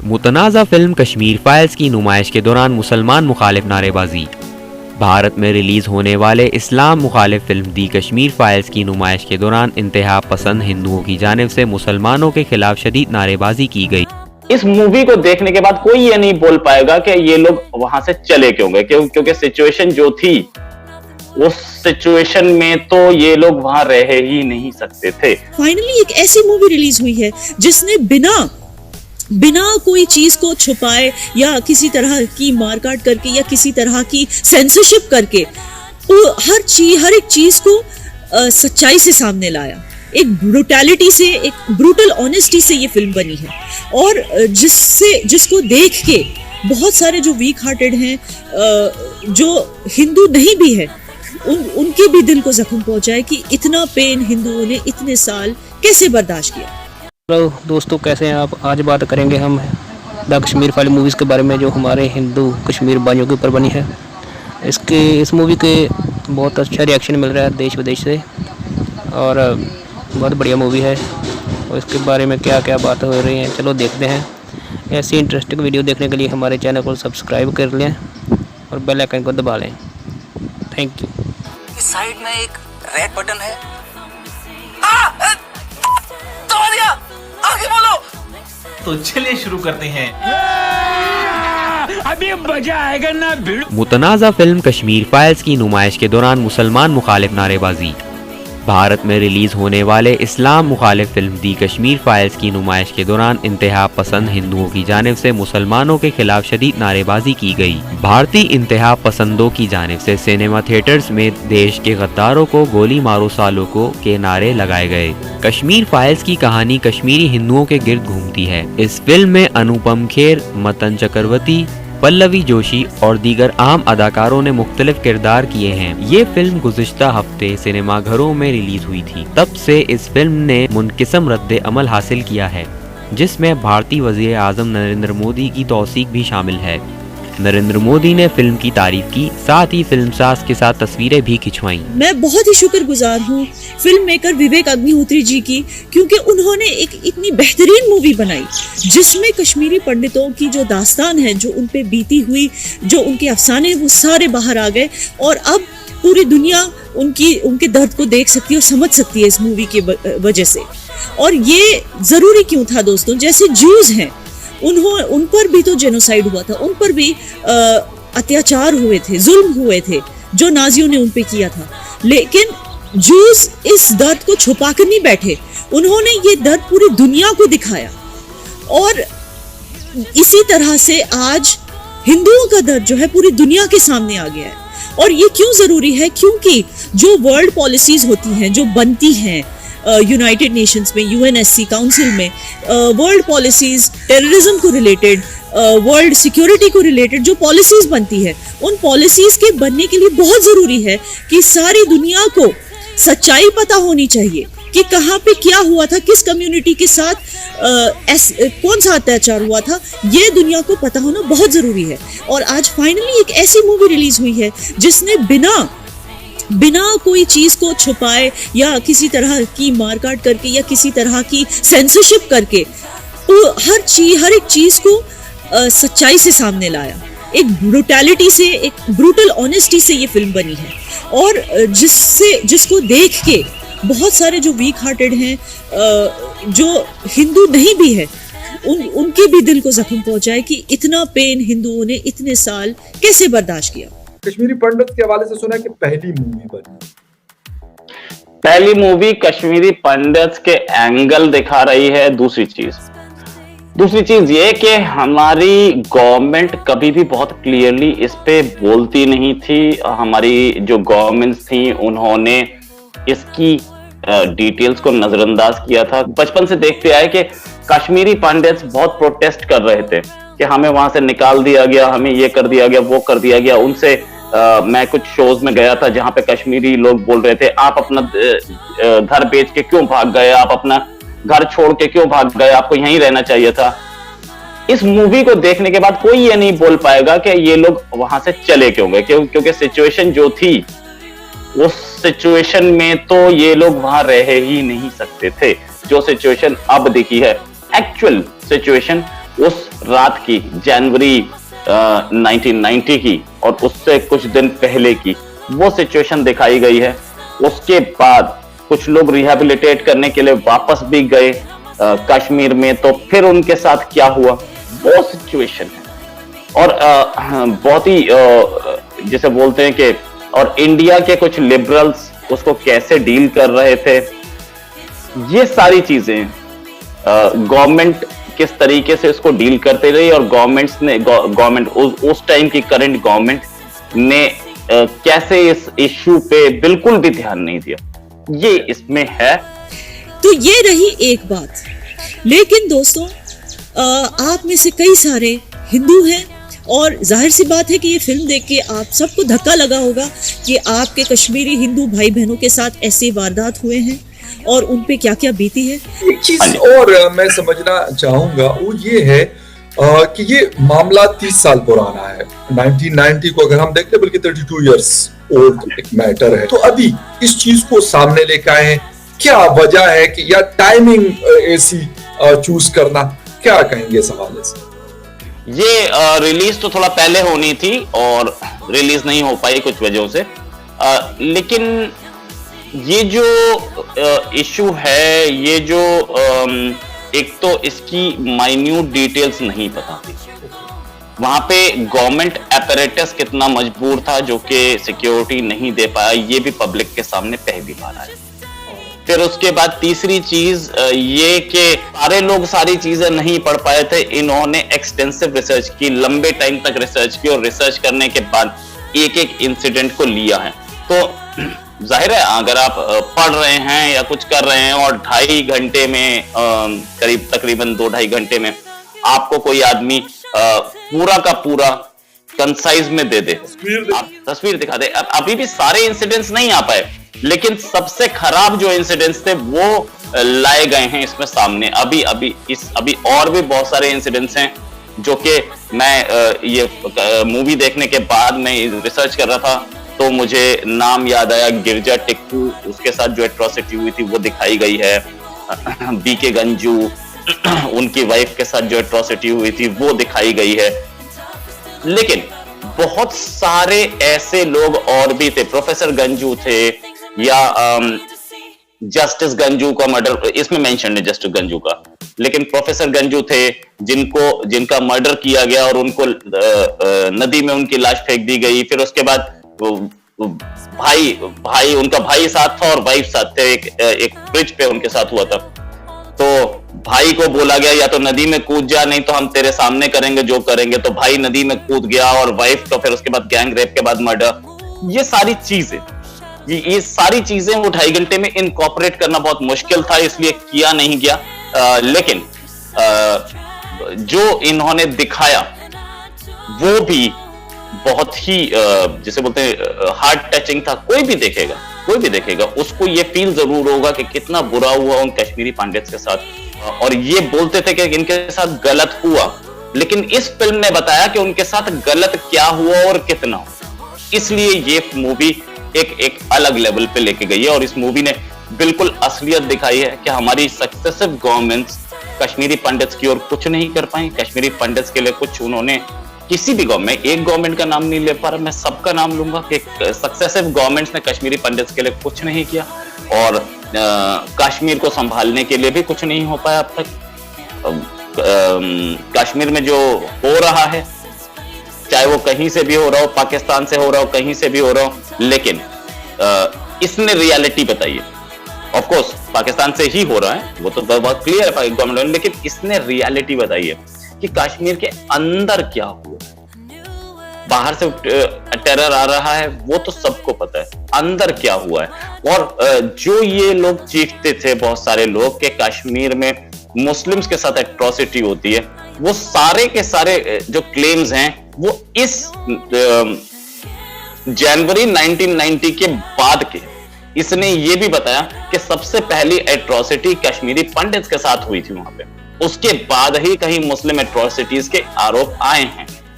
मुतनाज़ा film Kashmir files की नुमाइश के दौरान मुसलमान मुखालिफ नारेबाजी। भारत में रिलीज होने वाले इस्लाम मुखालिफ फिल्म दी कश्मीर फाइल्स की नुमाइश के दौरान इंतहा पसंद हिंदुओं की जानिब से मुसलमानों के खिलाफ शदीद नारेबाजी की गई। इस मूवी को देखने के बाद कोई ये नहीं बोल पाएगा कि ये लोग वहां से चले क्यों गए, क्योंकि सिचुएशन जो थी उस सिचुएशन में तो ये लोग वहां रह ही नहीं सकते थे। फाइनली एक ऐसी मूवी रिलीज हुई है जिसने बिना कोई चीज को छुपाए या किसी तरह की मारकाट करके या किसी तरह की सेंसरशिप करके हर एक चीज को सच्चाई से सामने लाया। एक ब्रूटैलिटी से, एक ब्रूटल ऑनेस्टी से ये फिल्म बनी है और जिसको देख के बहुत सारे जो वीक हार्टेड हैं, जो हिंदू नहीं भी है, उनके भी दिल को जख्म पहुंचा है कि इतना पेन हिंदुओं ने इतने साल कैसे बर्दाश्त किया। हेलो दोस्तों, कैसे हैं आप? आज बात करेंगे हम द कश्मीर फाइल मूवीज़ के बारे में जो हमारे हिंदू कश्मीर भाइयों के ऊपर बनी है। इस मूवी के बहुत अच्छा रिएक्शन मिल रहा है देश विदेश से और बहुत बढ़िया मूवी है। और इसके बारे में क्या क्या बातें हो रही हैं, चलो देखते हैं। ऐसी इंटरेस्टिंग वीडियो देखने के लिए हमारे चैनल को सब्सक्राइब कर लें और बेल आइकन को दबा लें। Thank you. इस साइड में एक रेड बटन है, दबा दिया, आगे बोलो। तो चलिए शुरू करते हैं। अभी मजा आएगा ना भिड़ो। मुतनाज़ा फिल्म कश्मीर फाइल्स की नुमाइश के दौरान मुसलमान मुखालिफ नारेबाजी। भारत में रिलीज होने वाले इस्लाम मुखालिफ फिल्म दी कश्मीर फाइल्स की नुमाइश के दौरान इंतहा पसंद हिंदुओं की जानिब से मुसलमानों के खिलाफ शदीद नारेबाजी की गई। भारतीय इंतहा पसंदों की जानिब से सिनेमा थिएटर्स में देश के गद्दारों को गोली मारो सालों को के नारे लगाए गए। कश्मीर फाइल्स की कहानी कश्मीरी हिंदुओं के गिर्द घूमती है। इस फिल्म में अनुपम खेर, मतन चक्रवर्ती, पल्लवी जोशी और दीगर आम अदाकारों ने मुख्तलिफ किरदार किए हैं। ये फिल्म गुज़िश्ता हफ्ते सिनेमाघरों में रिलीज हुई थी। तब से इस फिल्म ने मुनकिसम रद्द अमल हासिल किया है, जिसमें भारतीय वज़ीर आज़म नरेंद्र मोदी की तौसीक भी शामिल है। नरेंद्र मोदी ने फिल्म की तारीफ की, साथ ही फिल्मसाज के साथ तस्वीरें भी खिंचवाईं। मैं बहुत ही शुक्रगुजार हूँ फिल्म मेकर विवेक अग्निहोत्री जी की, क्योंकि उन्होंने एक इतनी बेहतरीन मूवी बनाई जिसमें कश्मीरी पंडितों की जो दास्तान है, जो उन पे बीती हुई, जो उनके अफसाने, वो सारे बाहर आ गए और अब पूरी दुनिया उनके दर्द को देख सकती है और समझ सकती है इस मूवी की वजह से। और ये जरूरी क्यों था दोस्तों? जैसे ज्यूज हैं, उन पर भी तो जेनोसाइड हुआ था, उन पर भी अत्याचार हुए थे, जुल्म हुए थे जो नाजियों ने उन पे किया था। लेकिन जूस इस दर्द को छुपा कर नहीं बैठे, उन्होंने ये दर्द पूरी दुनिया को दिखाया। और इसी तरह से आज हिंदुओं का दर्द जो है पूरी दुनिया के सामने आ गया है। और ये क्यों जरूरी है? क्योंकि जो वर्ल्ड पॉलिसीज होती हैं, जो बनती हैं यूनाइटेड नेशंस में, यूएनएससी काउंसिल में, वर्ल्ड पॉलिसीज टेररिज्म को रिलेटेड, वर्ल्ड सिक्योरिटी को रिलेटेड जो पॉलिसीज बनती है, उन पॉलिसीज के बनने के लिए बहुत जरूरी है कि सारी दुनिया को सच्चाई पता होनी चाहिए कि कहाँ पे क्या हुआ था, किस कम्युनिटी के साथ कौन सा अत्याचार हुआ था। ये दुनिया को पता होना बहुत जरूरी है। और आज फाइनली एक ऐसी मूवी रिलीज हुई है जिसने बिना कोई चीज को छुपाए या किसी तरह की मारकाट करके या किसी तरह की सेंसरशिप करके हर एक चीज को सच्चाई से सामने लाया। एक ब्रूटैलिटी से, एक ब्रूटल ऑनेस्टी से ये फिल्म बनी है और जिसको देख के बहुत सारे जो वीक हार्टेड हैं, जो हिंदू नहीं भी है, उनके भी दिल को जख्म पहुंचा है कि इतना पेन हिंदुओं ने इतने साल कैसे बर्दाश्त किया। कश्मीरी पंडित के हवाले से सुना कि पहली मूवी कश्मीरी पंडित के एंगल दिखा रही है। दूसरी चीज ये कि हमारी गवर्नमेंट कभी भी बहुत क्लियरली इस पे बोलती नहीं थी। हमारी जो गवर्नमेंट्स थी उन्होंने इसकी डिटेल्स को नजरअंदाज किया था। बचपन से देखते आए कि कश्मीरी पंडित्स बहुत प्रोटेस्ट कर रहे थे कि हमें वहां से निकाल दिया गया, हमें ये कर दिया गया, वो कर दिया गया। उनसे मैं कुछ शोज में गया था जहां पे कश्मीरी लोग बोल रहे थे, आप अपना घर बेच के क्यों भाग गए, आप अपना घर छोड़ के क्यों भाग गए, आपको यहीं रहना चाहिए था। इस मूवी को देखने के बाद कोई ये नहीं बोल पाएगा कि ये लोग वहां से चले क्यों गए, क्योंकि सिचुएशन जो थी उस सिचुएशन में तो ये लोग वहां रह ही नहीं सकते थे। जो सिचुएशन अब दिखी है, एक्चुअल सिचुएशन उस रात की, जनवरी 1990 की और उससे कुछ दिन पहले की वो सिचुएशन दिखाई गई है। उसके बाद कुछ लोग रिहैबिलिटेट करने के लिए वापस भी गए कश्मीर में, तो फिर उनके साथ क्या हुआ वो सिचुएशन है। और बहुत ही जिसे बोलते हैं कि, और इंडिया के कुछ लिबरल्स उसको कैसे डील कर रहे थे, ये सारी चीजें गवर्नमेंट किस तरीके से इसको डील करते रही, और गवर्नमेंट उस टाइम की करंट गवर्नमेंट ने कैसे इस इश्यू पे बिल्कुल भी ध्यान नहीं दिया, ये इसमें है। तो ये रही एक बात। लेकिन दोस्तों, आप में से कई सारे हिंदू हैं और जाहिर सी बात है कि ये फिल्म देख के आप सबको धक्का लगा होगा कि आपके कश्मीरी हिंदू भाई बहनों के साथ ऐसे वारदात हुए हैं और उन पे क्या क्या बीती है। एक चीज और मैं समझना चाहूंगा वो ये है कि ये मामला 30 साल पुराना है। 1990 को अगर हम देखते बल्कि 32 इयर्स ओल्ड एक मैटर है। तो अभी इस चीज को सामने लेकर आए हैं, क्या वजह है कि या टाइमिंग ऐसी चूज करना, क्या कहेंगे इस हवाले से? ये रिलीज तो थोड़ा पहले होनी थी और रिलीज नहीं हो पाई कुछ वजहों से, लेकिन ये जो इशू है, ये जो एक तो इसकी माइन्यूट डिटेल्स नहीं पता थी। वहां पे गवर्नमेंट अपैरेटस कितना मजबूर था जो कि सिक्योरिटी नहीं दे पाया, ये भी पब्लिक के सामने पहली बार आया। फिर उसके बाद तीसरी चीज ये कि सारे लोग सारी चीजें नहीं पढ़ पाए थे। इन्होंने एक्सटेंसिव रिसर्च की, लंबे टाइम तक रिसर्च की, और रिसर्च करने के बाद एक एक इंसिडेंट को लिया है। तो जाहिर है अगर आप पढ़ रहे हैं या कुछ कर रहे हैं और 2.5 घंटे में, करीब तकरीबन 2-2.5 घंटे में आपको कोई आदमी पूरा का पूरा कंसाइज में दे दे, तस्वीर दिखा दे। अभी भी सारे इंसिडेंट्स नहीं आ पाए, लेकिन सबसे खराब जो इंसिडेंट्स थे वो लाए गए हैं इसमें सामने। अभी और भी बहुत सारे इंसिडेंट्स हैं जो कि मैं ये मूवी देखने के बाद मैं रिसर्च कर रहा था तो मुझे नाम याद आया। गिरजा टिक्कू, उसके साथ जो एट्रोसिटी हुई थी वो दिखाई गई है। बीके गंजू, उनकी वाइफ के साथ जो एट्रोसिटी हुई थी वो दिखाई गई है। लेकिन बहुत सारे ऐसे लोग और भी थे, प्रोफेसर गंजू थे, या जस्टिस गंजू का मर्डर इसमें मेंशन है, जस्टिस गंजू का, लेकिन प्रोफेसर गंजू थे जिनका मर्डर किया गया और उनको नदी में उनकी लाश फेंक दी गई। फिर उसके बाद उनका भाई साथ था और वाइफ साथ थे, एक ब्रिज पे उनके साथ हुआ था। तो भाई को बोला गया या तो नदी में कूद जा, नहीं तो हम तेरे सामने करेंगे जो करेंगे। तो भाई नदी में कूद गया और वाइफ तो फिर उसके बाद गैंग रेप के बाद मर्डर। ये सारी चीजें वो 2.5 घंटे में इनकॉर्पोरेट करना बहुत मुश्किल था, इसलिए किया नहीं गया। लेकिन जो इन्होंने दिखाया वो भी बहुत ही जिसे बोलते हैं हार्ट टचिंग था। कोई भी देखेगा उसको ये फील जरूर होगा कि कितना बुरा हुआ उन कश्मीरी पंडित्स के साथ। और ये बोलते थे कि इनके साथ गलत हुआ, लेकिन इस फिल्म ने बताया कि उनके साथ गलत क्या हुआ और कितना हुआ। इसलिए ये मूवी एक अलग लेवल पे लेके गई है और इस मूवी ने बिल्कुल असलियत दिखाई है कि हमारी सक्सेसिव गवर्नमेंट्स कश्मीरी पंडित्स की ओर कुछ नहीं कर पाई। कश्मीरी पंडित्स के लिए कुछ उन्होंने, किसी भी गवर्नमेंट, एक गवर्नमेंट का नाम नहीं ले पा रहा, मैं सबका नाम लूंगा कि सक्सेसिव गवर्नमेंट्स ने कश्मीरी पंडित्स के लिए कुछ नहीं किया और कश्मीर को संभालने के लिए भी कुछ नहीं हो पाया अब तक। कश्मीर में जो हो रहा है, चाहे वो कहीं से भी हो रहा हो, पाकिस्तान से हो रहा हो, कहीं से भी हो रहा हो, लेकिन इसने रियलिटी बताई है। ऑफ कोर्स पाकिस्तान से ही हो रहा है, वो तो बहुत क्लियर है गवर्नमेंट, लेकिन इसने रियलिटी बताई है कि कश्मीर के अंदर क्या हुआ। बाहर से टेरर आ रहा है वो तो सबको पता है, अंदर क्या हुआ है। और जो ये लोग चीखते थे बहुत सारे लोग कि कश्मीर में मुस्लिम्स के साथ एट्रोसिटी होती है, वो सारे के सारे जो क्लेम्स हैं वो इस जनवरी 1990 के बाद के। इसने ये भी बताया कि सबसे पहली एट्रोसिटी कश्मीरी पंडित्स के साथ हुई थी वहां पे, उसके बाद ही कहीं मुस्लिम एट्रोसिटीज के आरोप आए हैं।